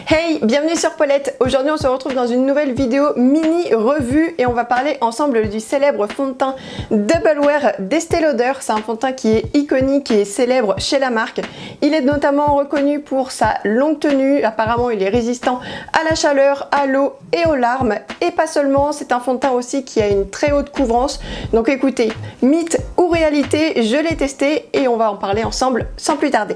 Hey, bienvenue sur Paulette. Aujourd'hui on se retrouve dans une nouvelle vidéo mini revue et on va parler ensemble du célèbre fond de teint Double Wear d'Estée Lauder. C'est un fond de teint qui est iconique et célèbre chez la marque. Il est notamment reconnu pour sa longue tenue, apparemment il est résistant à la chaleur, à l'eau et aux larmes. Et pas seulement, c'est un fond de teint aussi qui a une très haute couvrance. Donc écoutez, mythe ou réalité, je l'ai testé et on va en parler ensemble sans plus tarder.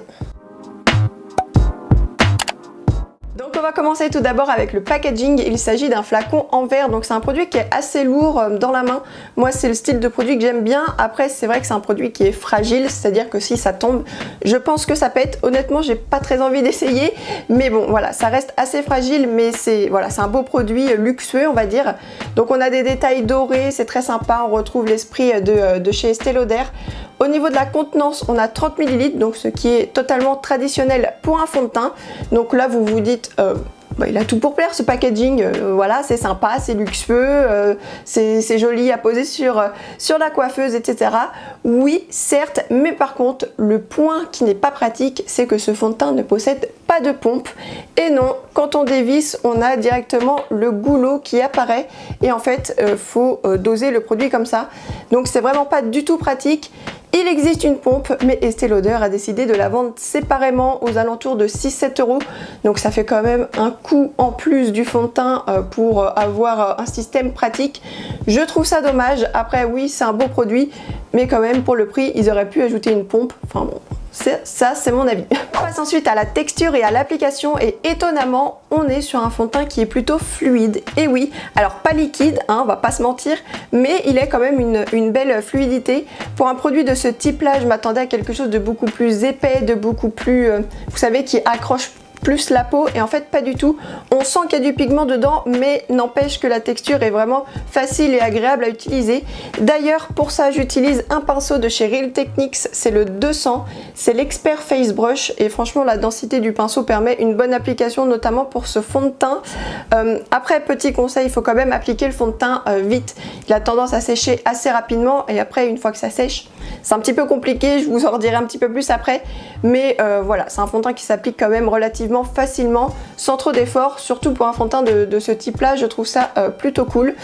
Donc on va commencer tout d'abord avec le packaging. Il s'agit d'un flacon en verre, donc c'est un produit qui est assez lourd dans la main. Moi c'est le style de produit que j'aime bien. Après c'est vrai que c'est un produit qui est fragile, c'est-à-dire que si ça tombe, je pense que ça pète. Honnêtement j'ai pas très envie d'essayer, mais bon voilà, ça reste assez fragile, mais c'est voilà, c'est un beau produit luxueux on va dire. Donc on a des détails dorés, c'est très sympa, on retrouve l'esprit de chez Estée Lauder. Au niveau de la contenance, on a 30 ml, donc ce qui est totalement traditionnel pour un fond de teint. Donc là, vous vous dites, il a tout pour plaire ce packaging, voilà, c'est sympa, c'est luxueux, c'est joli à poser sur la coiffeuse, etc. Oui, certes, mais par contre, le point qui n'est pas pratique, c'est que ce fond de teint ne possède pas de pompe. Et non, quand on dévisse, on a directement le goulot qui apparaît. Et en fait, faut doser le produit comme ça. Donc c'est vraiment pas du tout pratique. Il existe une pompe, mais Estée Lauder a décidé de la vendre séparément aux alentours de 6-7 €. Donc ça fait quand même un coût en plus du fond de teint pour avoir un système pratique. Je trouve ça dommage. Après oui, c'est un beau produit, mais quand même pour le prix, ils auraient pu ajouter une pompe. Enfin bon, ça c'est mon avis. On passe ensuite à la texture et à l'application et étonnamment on est sur un fond de teint qui est plutôt fluide. Et oui, alors pas liquide, hein, on va pas se mentir, mais il est quand même une belle fluidité. Pour un produit de ce type là, je m'attendais à quelque chose de beaucoup plus épais, de beaucoup plus, vous savez, qui accroche plus la peau, et en fait pas du tout. On sent qu'il y a du pigment dedans, mais n'empêche que la texture est vraiment facile et agréable à utiliser. D'ailleurs pour ça j'utilise un pinceau de chez Real Techniques, c'est le 200, c'est l'expert face brush, et franchement la densité du pinceau permet une bonne application, notamment pour ce fond de teint. Après petit conseil, il faut quand même appliquer le fond de teint vite, il a tendance à sécher assez rapidement, et après une fois que ça sèche, c'est un petit peu compliqué, je vous en redirai un petit peu plus après, mais voilà, c'est un fond de teint qui s'applique quand même relativement facilement, sans trop d'efforts, surtout pour un fond de teint de ce type là, je trouve ça plutôt cool.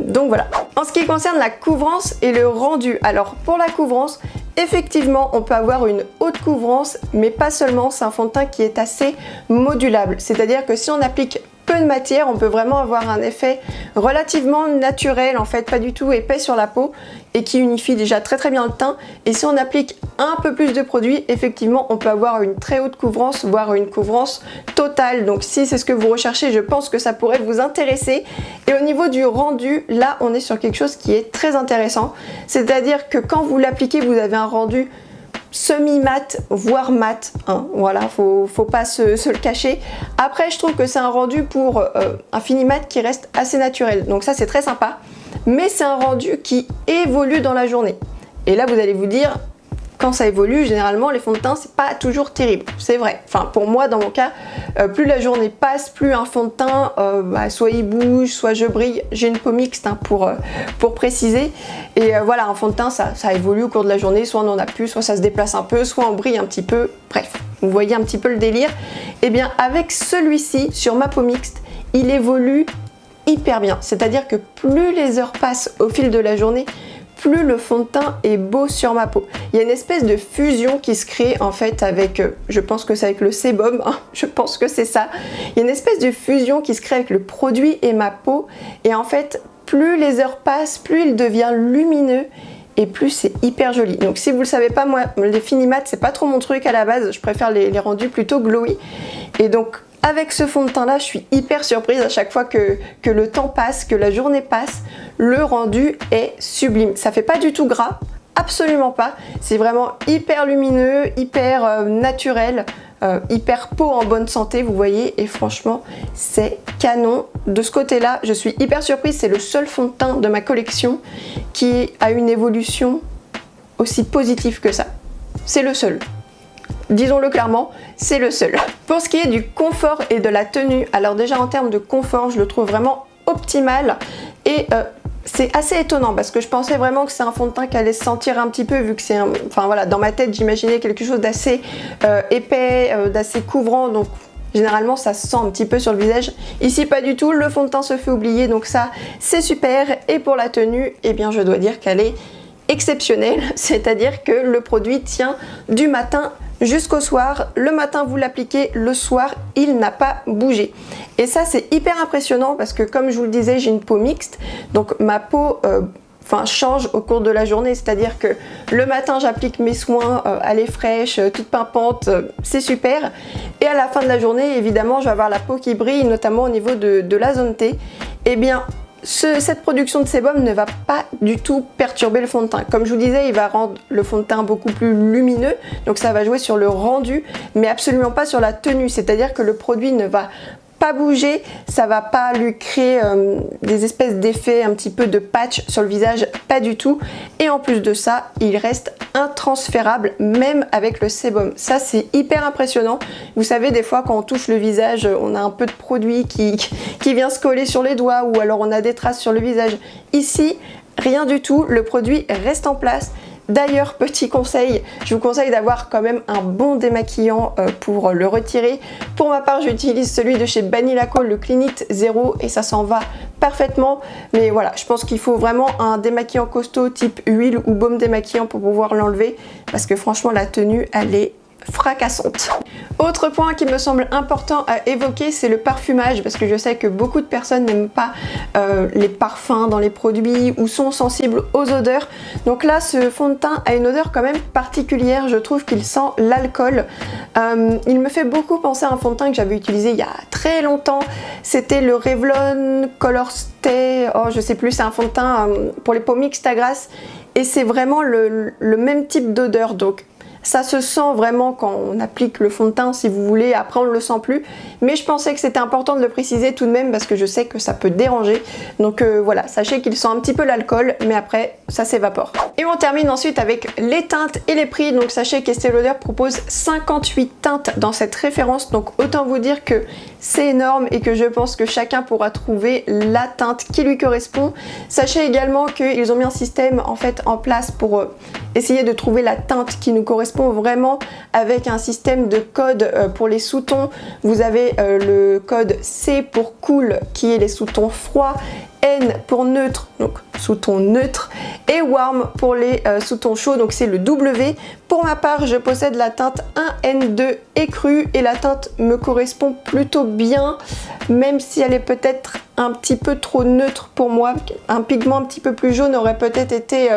Donc voilà. En ce qui concerne la couvrance et le rendu, alors pour la couvrance, effectivement on peut avoir une haute couvrance, mais pas seulement, c'est un fond de teint qui est assez modulable, c'est-à-dire que si on applique peu de matière, on peut vraiment avoir un effet relativement naturel, en fait pas du tout épais sur la peau, et qui unifie déjà très bien le teint. Et si on applique un peu plus de produit, effectivement on peut avoir une très haute couvrance, voire une couvrance totale. Donc si c'est ce que vous recherchez, je pense que ça pourrait vous intéresser. Et au niveau du rendu, là on est sur quelque chose qui est très intéressant, c'est à dire que quand vous l'appliquez, vous avez un rendu semi-mat, voire mat, hein, voilà, faut pas se le cacher. Après je trouve que c'est un rendu pour un fini mat qui reste assez naturel, donc ça c'est très sympa, mais c'est un rendu qui évolue dans la journée. Et là vous allez vous dire, quand ça évolue, généralement les fonds de teint c'est pas toujours terrible, c'est vrai. Enfin pour moi dans mon cas, plus la journée passe, plus un fond de teint, soit il bouge, soit je brille. J'ai une peau mixte hein, pour préciser. Et voilà, un fond de teint ça évolue au cours de la journée, soit on en a plus, soit ça se déplace un peu, soit on brille un petit peu. Bref, vous voyez un petit peu le délire. Et bien avec celui-ci, sur ma peau mixte, il évolue hyper bien. C'est-à-dire que plus les heures passent au fil de la journée, plus le fond de teint est beau sur ma peau. Il y a une espèce de fusion qui se crée en fait avec, je pense que c'est avec le sébum, hein, je pense que c'est ça. Il y a une espèce de fusion qui se crée avec le produit et ma peau, et en fait plus les heures passent, plus il devient lumineux et plus c'est hyper joli. Donc si vous le savez pas, moi les fini mat c'est pas trop mon truc à la base, je préfère les rendus plutôt glowy, et donc avec ce fond de teint là, je suis hyper surprise à chaque fois que le temps passe, que la journée passe, le rendu est sublime. Ça fait pas du tout gras, absolument pas. C'est vraiment hyper lumineux, hyper naturel, hyper peau en bonne santé, vous voyez, et franchement c'est canon. De ce côté là, je suis hyper surprise, c'est le seul fond de teint de ma collection qui a une évolution aussi positive que ça. C'est le seul. Disons-le clairement, c'est le seul. Pour ce qui est du confort et de la tenue, alors déjà en termes de confort, je le trouve vraiment optimal, et c'est assez étonnant parce que je pensais vraiment que c'est un fond de teint qui allait se sentir un petit peu, vu que c'est enfin voilà, dans ma tête j'imaginais quelque chose d'assez épais, d'assez couvrant, donc généralement ça se sent un petit peu sur le visage. Ici pas du tout, le fond de teint se fait oublier, donc ça c'est super. Et pour la tenue, eh bien je dois dire qu'elle est exceptionnelle, c'est-à-dire que le produit tient du matin jusqu'au soir. Le matin vous l'appliquez, le soir il n'a pas bougé. Et ça c'est hyper impressionnant parce que comme je vous le disais, j'ai une peau mixte, donc ma peau change au cours de la journée, c'est-à-dire que le matin j'applique mes soins, elle est fraîche, toute pimpante, c'est super, et à la fin de la journée évidemment je vais avoir la peau qui brille, notamment au niveau de la zone T. Et bien cette production de sébum ne va pas du tout perturber le fond de teint. Comme je vous disais, il va rendre le fond de teint beaucoup plus lumineux, donc ça va jouer sur le rendu, mais absolument pas sur la tenue, c'est-à-dire que le produit ne va pas bouger, ça va pas lui créer des espèces d'effets un petit peu de patch sur le visage, pas du tout. Et en plus de ça, il reste intransférable même avec le sébum. Ça c'est hyper impressionnant. Vous savez, des fois quand on touche le visage, on a un peu de produit qui vient se coller sur les doigts, ou alors on a des traces sur le visage. Ici, rien du tout, le produit reste en place. D'ailleurs, petit conseil, je vous conseille d'avoir quand même un bon démaquillant pour le retirer. Pour ma part, j'utilise celui de chez Banilacol, le Clinit Zero, et ça s'en va parfaitement. Mais voilà, je pense qu'il faut vraiment un démaquillant costaud type huile ou baume démaquillant pour pouvoir l'enlever, parce que franchement la tenue elle est fracassante. Autre point qui me semble important à évoquer, c'est le parfumage, parce que je sais que beaucoup de personnes n'aiment pas les parfums dans les produits ou sont sensibles aux odeurs. Donc là, ce fond de teint a une odeur quand même particulière, je trouve qu'il sent l'alcool. Il me fait beaucoup penser à un fond de teint que j'avais utilisé il y a très longtemps, c'était le Revlon Color Stay, oh je sais plus, c'est un fond de teint pour les peaux mixtes à grasse, et c'est vraiment le même type d'odeur, donc ça se sent vraiment quand on applique le fond de teint si vous voulez, après on ne le sent plus. Mais je pensais que c'était important de le préciser tout de même parce que je sais que ça peut déranger. Donc voilà, sachez qu'il sent un petit peu l'alcool, mais après ça s'évapore. Et on termine ensuite avec les teintes et les prix. Donc sachez qu'Estée Lauder propose 58 teintes dans cette référence. Donc autant vous dire que c'est énorme et que je pense que chacun pourra trouver la teinte qui lui correspond. Sachez également qu'ils ont mis un système en fait en place pour essayer de trouver la teinte qui nous correspond vraiment, avec un système de code pour les sous-tons. Vous avez le code C pour cool qui est les sous-tons froids, N pour neutre, donc sous-ton neutre, et warm pour les sous-tons chauds, donc c'est le W. Pour ma part, je possède la teinte 1N2 écrue et la teinte me correspond plutôt bien, même si elle est peut-être un petit peu trop neutre pour moi. Un pigment un petit peu plus jaune aurait peut-être été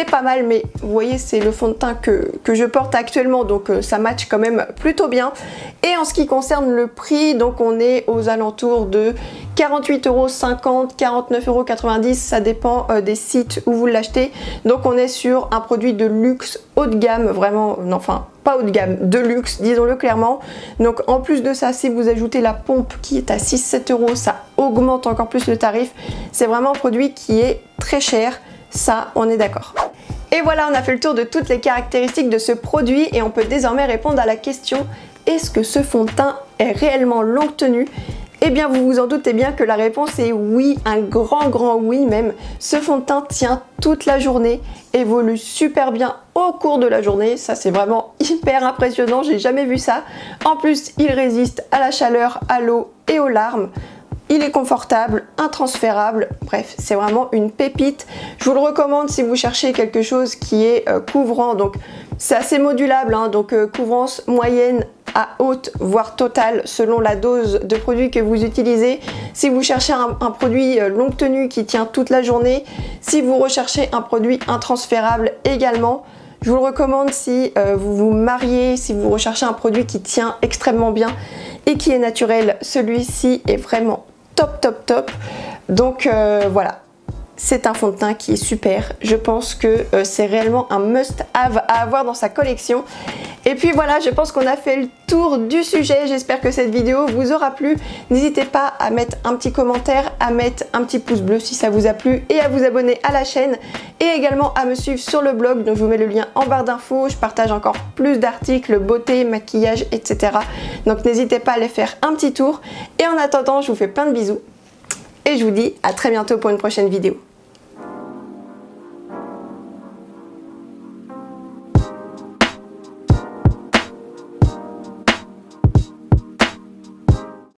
pas mal, mais vous voyez, c'est le fond de teint que je porte actuellement, donc ça match quand même plutôt bien. Et en ce qui concerne le prix, donc on est aux alentours de 48,50 €, 49,90 €, ça dépend des sites où vous l'achetez. Donc on est sur un produit de luxe haut de gamme, vraiment, non, enfin pas haut de gamme, de luxe, disons-le clairement. Donc en plus de ça, si vous ajoutez la pompe qui est à 6-7 €, ça augmente encore plus le tarif. C'est vraiment un produit qui est très cher, ça on est d'accord. Et voilà, on a fait le tour de toutes les caractéristiques de ce produit et on peut désormais répondre à la question: est-ce que ce fond de teint est réellement longue tenue? Eh bien vous vous en doutez bien que la réponse est oui, un grand oui même. Ce fond de teint tient toute la journée, évolue super bien au cours de la journée, ça c'est vraiment hyper impressionnant, j'ai jamais vu ça. En plus il résiste à la chaleur, à l'eau et aux larmes. Il est confortable, intransférable, bref, c'est vraiment une pépite. Je vous le recommande si vous cherchez quelque chose qui est couvrant, donc c'est assez modulable, hein, donc couvrance moyenne à haute, voire totale, selon la dose de produit que vous utilisez. Si vous cherchez un produit longue tenue qui tient toute la journée, si vous recherchez un produit intransférable également, je vous le recommande si vous vous mariez, si vous recherchez un produit qui tient extrêmement bien et qui est naturel. Celui-ci est vraiment top. Donc voilà, c'est un fond de teint qui est super. Je pense que c'est réellement un must-have à avoir dans sa collection. Et puis voilà, je pense qu'on a fait le tour du sujet. J'espère que cette vidéo vous aura plu. N'hésitez pas à mettre un petit commentaire, à mettre un petit pouce bleu si ça vous a plu et à vous abonner à la chaîne et également à me suivre sur le blog. Donc je vous mets le lien en barre d'infos. Je partage encore plus d'articles, beauté, maquillage, etc. Donc n'hésitez pas à aller faire un petit tour. Et en attendant, je vous fais plein de bisous et je vous dis à très bientôt pour une prochaine vidéo.